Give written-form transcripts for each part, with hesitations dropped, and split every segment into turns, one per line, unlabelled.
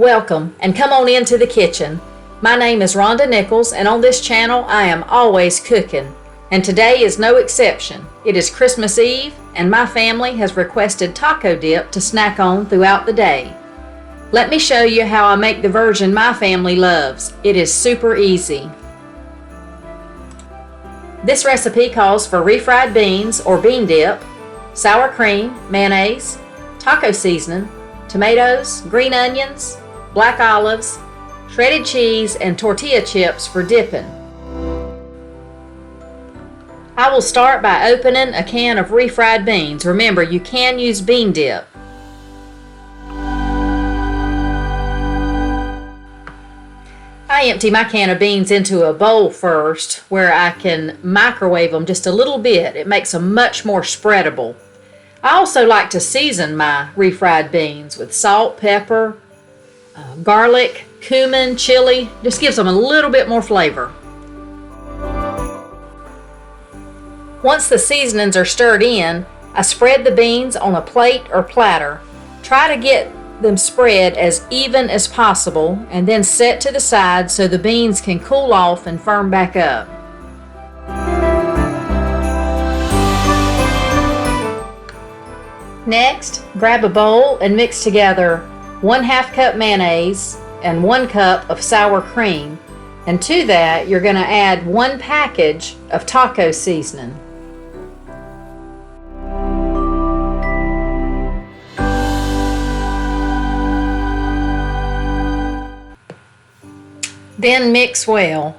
Welcome, and come on into the kitchen. My name is Rhonda Nichols, and on this channel I am always cooking. And today is no exception. It is Christmas Eve, and my family has requested taco dip to snack on throughout the day. Let me show you how I make the version my family loves. It is super easy. This recipe calls for refried beans or bean dip, sour cream, mayonnaise, taco seasoning, tomatoes, green onions, black olives, shredded cheese, and tortilla chips for dipping. I will start by opening a can of refried beans. Remember, you can use bean dip. I empty my can of beans into a bowl first where I can microwave them just a little bit. It makes them much more spreadable. I also like to season my refried beans with salt, pepper, garlic, cumin, chili. Just gives them a little bit more flavor. Once the seasonings are stirred in, I spread the beans on a plate or platter. Try to get them spread as even as possible and then set to the side so the beans can cool off and firm back up. Next, grab a bowl and mix together 1/2 cup mayonnaise and 1 cup of sour cream, and to that you're going to add 1 package of taco seasoning. Then mix well.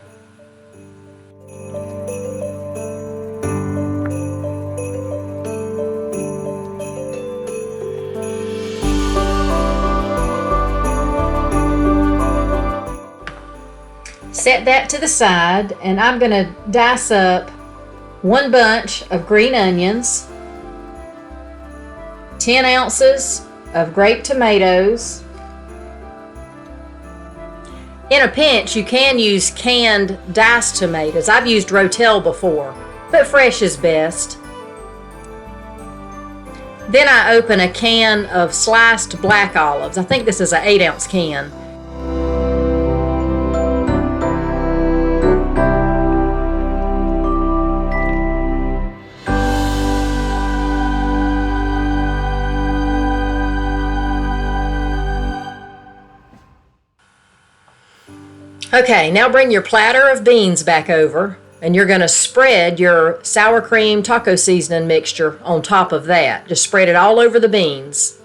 Set that to the side, and I'm going to dice up 1 bunch of green onions, 10 ounces of grape tomatoes. In a pinch, you can use canned diced tomatoes. I've used Rotel before, but fresh is best. Then I open a can of sliced black olives. I think this is an 8-ounce can. Okay, now bring your platter of beans back over, and you're going to spread your sour cream taco seasoning mixture on top of that. Just spread it all over the beans.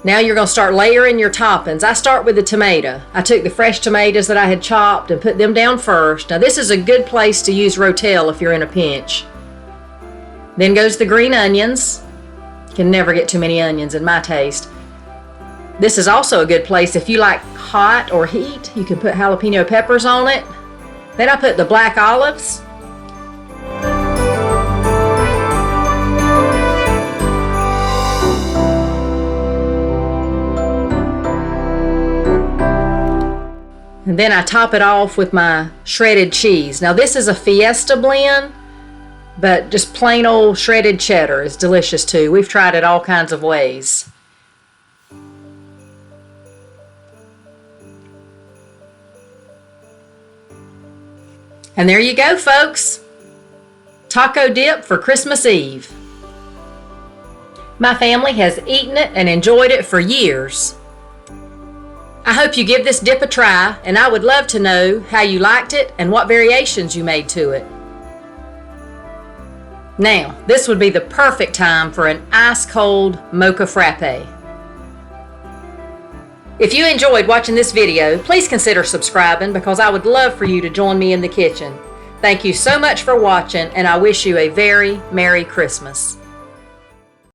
Now you're going to start layering your toppings. I start with the tomato. I took the fresh tomatoes that I had chopped and put them down first. Now this is a good place to use Rotel if you're in a pinch. Then goes the green onions. Can never get too many onions in my taste. This is also a good place if you like hot or heat. You can put jalapeno peppers on it. Then I put the black olives. And then I top it off with my shredded cheese. Now this is a Fiesta blend, but just plain old shredded cheddar is delicious too. We've tried it all kinds of ways. And there you go, folks. Taco dip for Christmas Eve. My family has eaten it and enjoyed it for years. I hope you give this dip a try, and I would love to know how you liked it and what variations you made to it. Now, this would be the perfect time for an ice-cold Mocha Frappe. If you enjoyed watching this video, please consider subscribing because I would love for you to join me in the kitchen. Thank you so much for watching, and I wish you a very Merry Christmas.